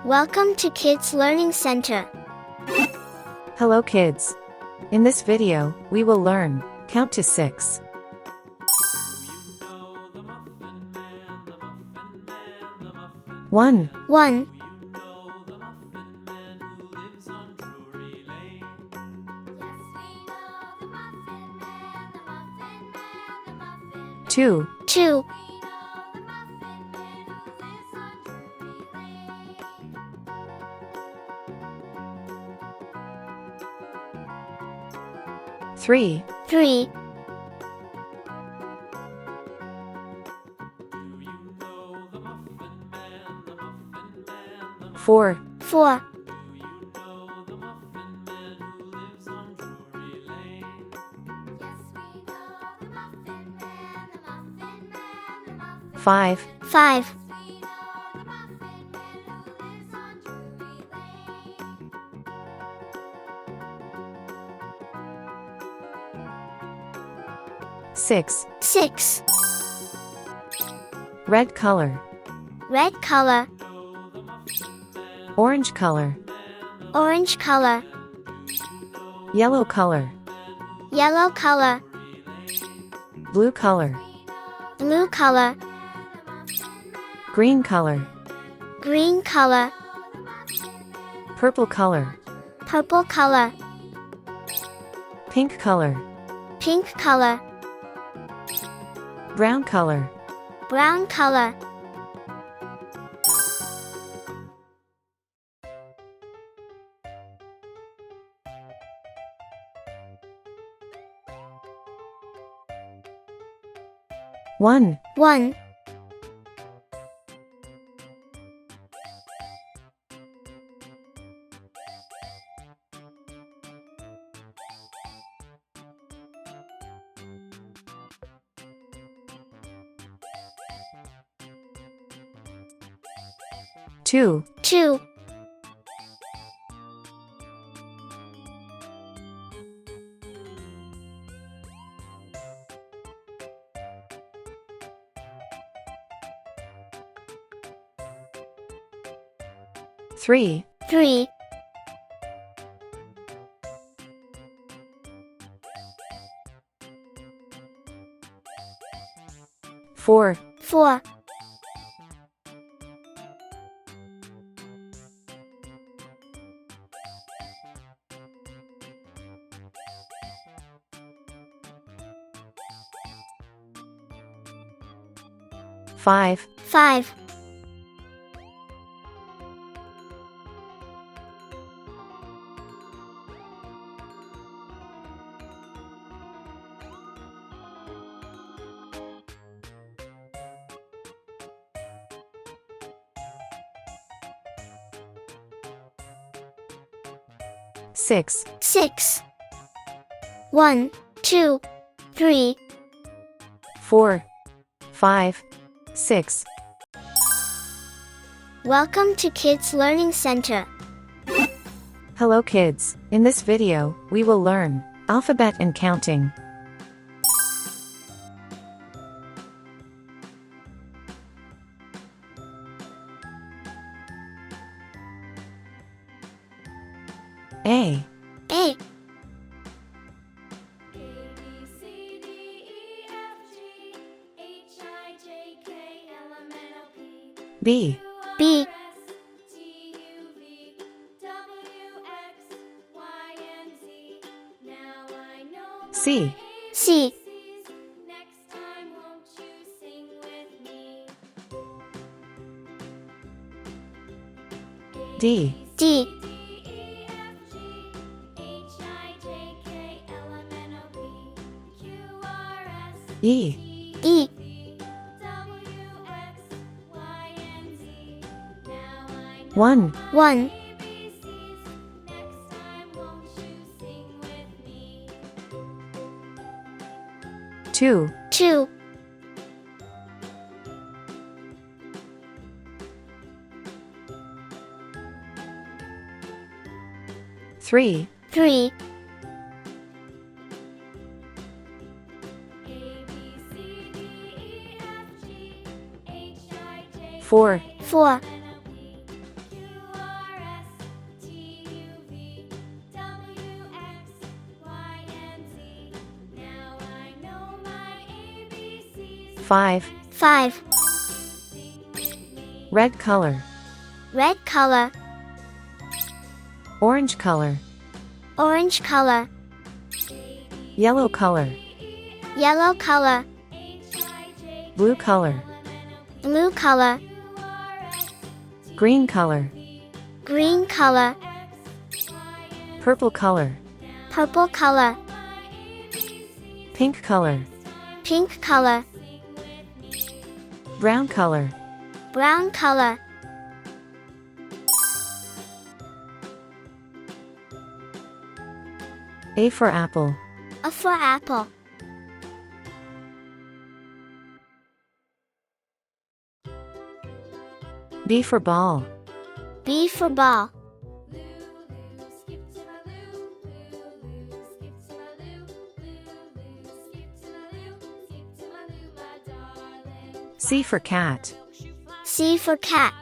Welcome to Kids Learning Center. Hello kids. In this video, we will learn count to 6. One, 1, 2, 2, 3, 3, 4, 4, 5, 5, 6. 6, Red color, red color, orange color, orange color, yellow color, yellow color, blue color, blue color, green color, green color, purple color, purple color, pink color, pink color, brown color. brown color. One, 1, 2, 2, 3, 3, 4, 4, 5, 5, 6, 6, 1, 2, 3, 4, 5, 6. Welcome to Kids Learning Center. Hello kids. In this video, we will learn alphabet and counting. A, A, B, B, C, C, D, D, E, E, 1, 1, 2, 2, 3, 3, 4, 4, 5. 5. Red color. Red color. Orange color. Orange color. Yellow color. Yellow color. Blue color. Blue color. Green color. Green color. Purple color. Purple color. Pink color. Pink color. Brown color. Brown color. A for apple. A for apple. B for ball. B for ball. C for cat. C for cat.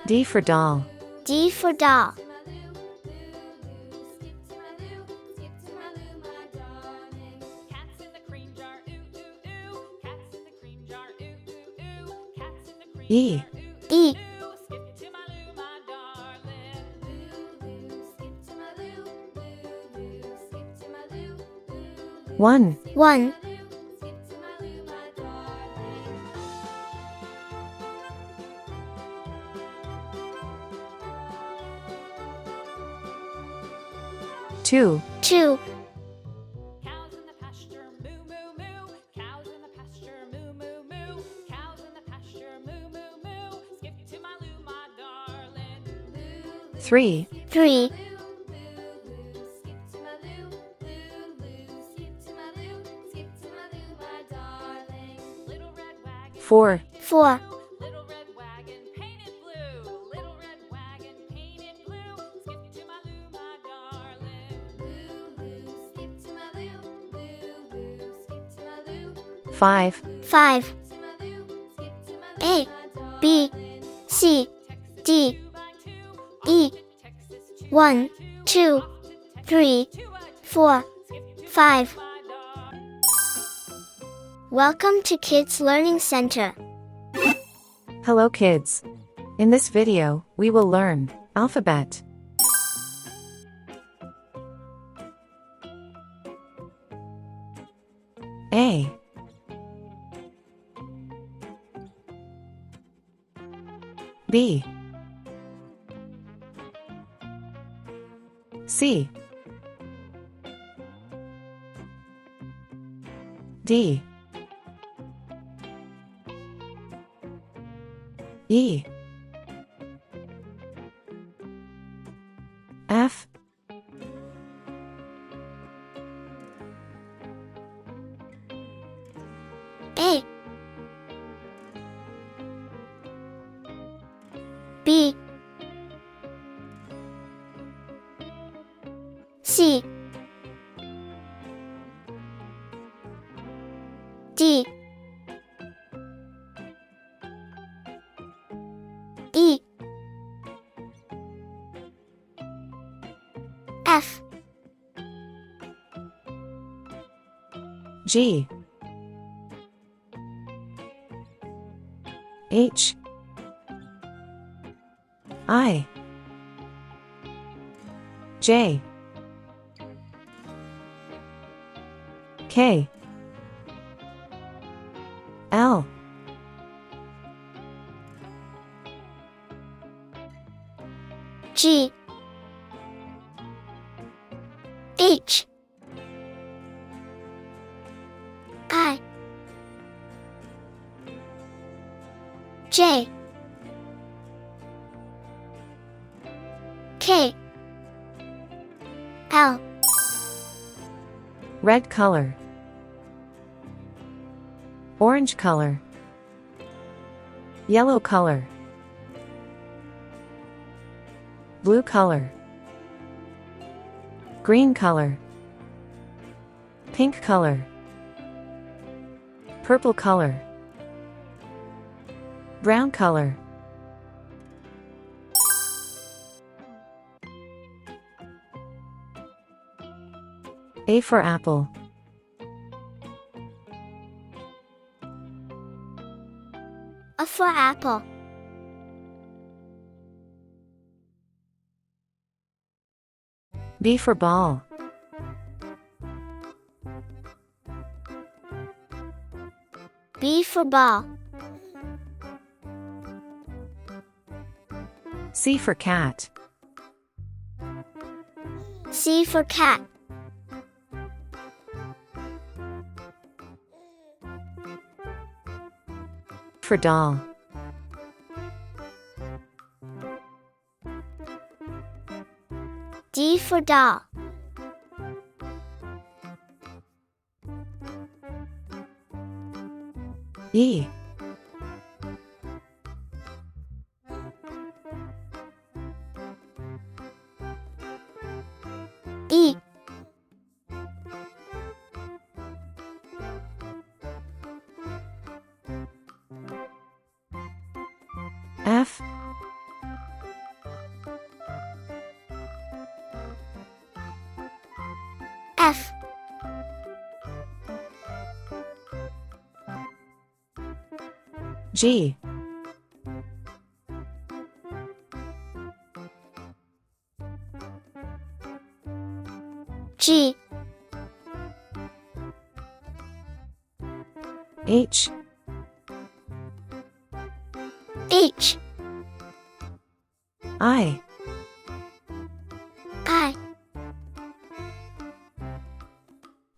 D for doll. D for doll. E. E. 1. 1. 2. 2. Cows in the pasture, moo moo moo. Cows in the pasture, moo moo moo. Cows in the pasture, moo moo moo. Skip to my loo, my darling. 3. 3. Little red wagon, 4. 4. little red wagon, painted blue. Little red wagon, painted blue. Skip to my loo, my darling. 5. 5. A. B. C. D. E. 1, 2, 3, 4, 5. Welcome to Kids Learning Center. Hello kids. In this video, we will learn alphabet. A. B. C. D. E. F. A. B. C. D. E. F. G. H. I. J. K. L. G. H. I. J. K. L. Red color. Orange color. Yellow color. Blue color. Green color. Pink color. Purple color. Brown color. A for apple. A for apple. B for ball. B for ball. C for cat. C for cat. For doll. D for doll. E. E. F. F. G. G. H. H. I. I.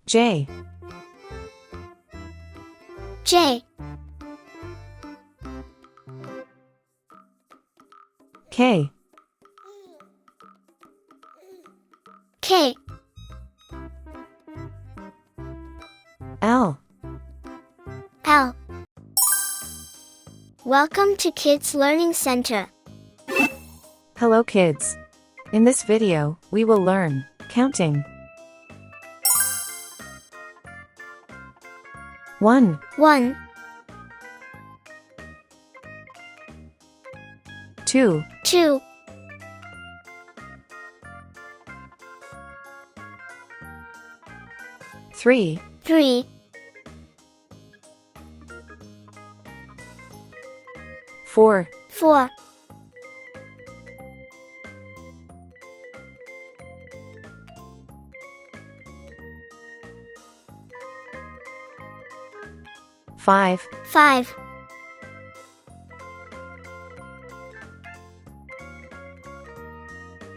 J. J. K. K. L. L. Welcome to Kids Learning Center. Hello kids. In this video, we will learn counting. 1, 1, 2, 2, 3, 3, 4, 4, 5, 5,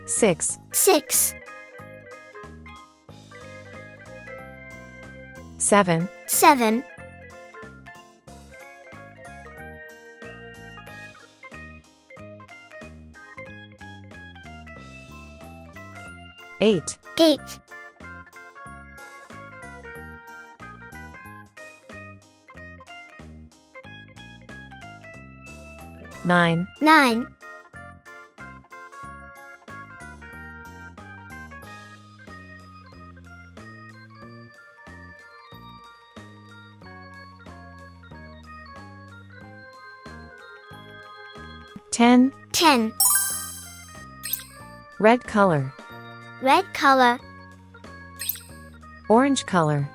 6, 6, 7, 7, 8, 8, 9, 9, 10, 10, red color, red color, orange color,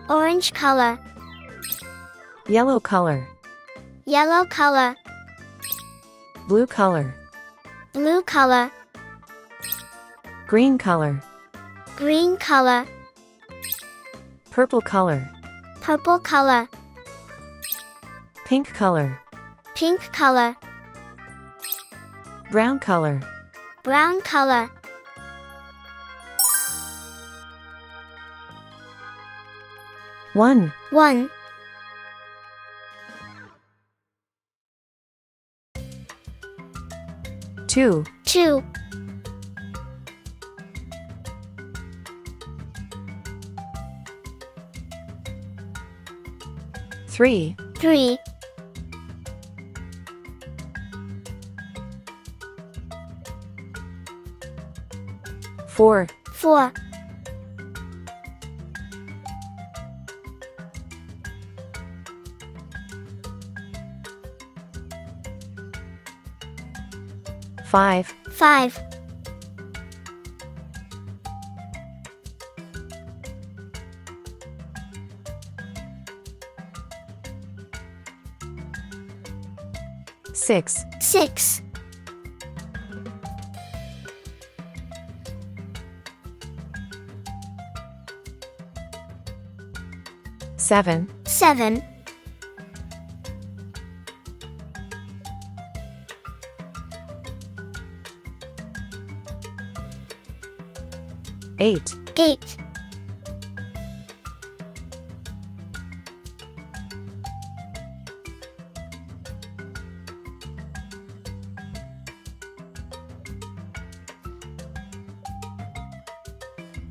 orange color, yellow color, yellow color, blue color, blue color, green color, green color, purple color, purple color, pink color, pink color, brown color, brown color. One, 1, 2, 2, 3, 3, 4, 4, 5, 5, 6, 6, 7, 7, 8, 8,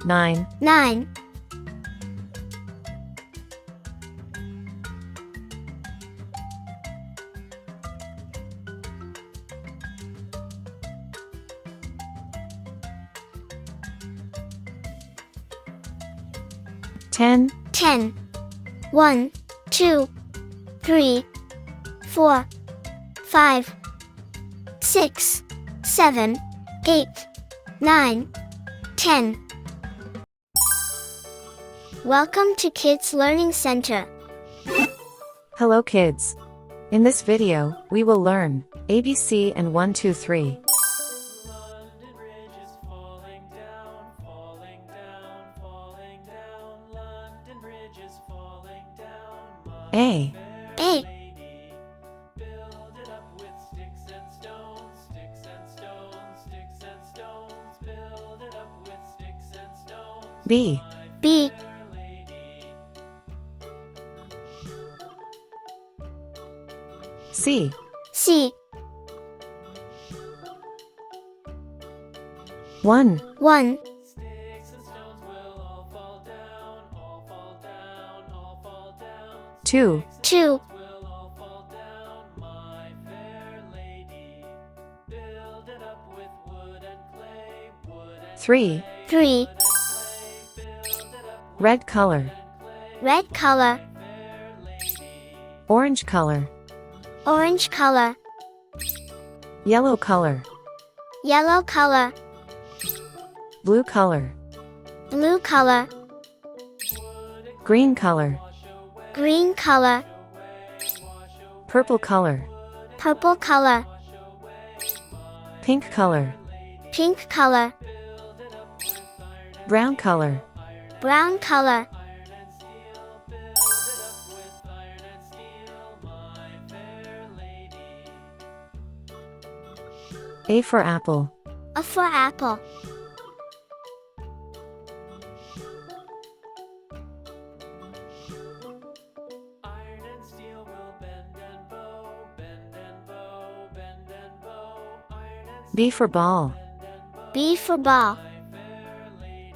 9, 9, 10, 10, 1, 2, 3, 4, 5, 6, 7, 8, 9, 10. Welcome to Kids Learning Center. Hello kids. In this video, we will learn ABC and 1, 2, 3. London Bridge is falling down, falling down, falling down. London Bridge is falling down. My A, fair A, lady, build it up with sticks and stones, sticks and stones, sticks and stones. Build it up with sticks and stones. B, My B, fair lady. C, C, 1, 1, Sticks and stones will all fall down, all fall down, all fall down. 2, 2, Will all fall down, my fair lady. Build it up with wood and clay, wood and 3, 3, clay. Build it up red color, with clay, red color, fair lady. orange color, orange color, yellow color, yellow color, blue color, blue color, green color, green color, purple color, purple color, pink color, pink color, brown color, brown color, Iron and steel, my fair lady. A for apple, A for apple, Iron and steel will bend and bow, bend and bow, bend and bow. Iron and B for ball, B for ball, my fair lady.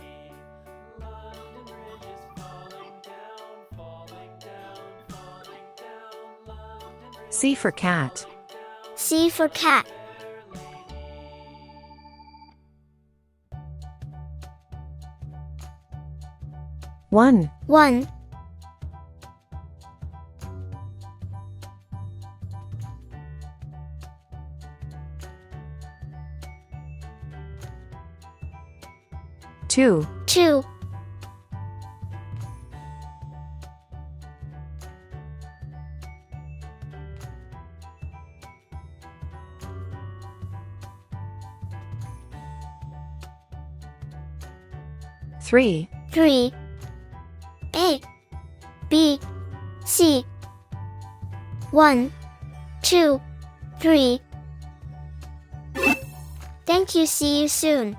London Bridge is falling down, falling down, falling down. London Bridge C for cat, C for cat, one, 1, 2, 2, 3, 3, A, B, C, 1, 2, 3. Thank you, see you soon.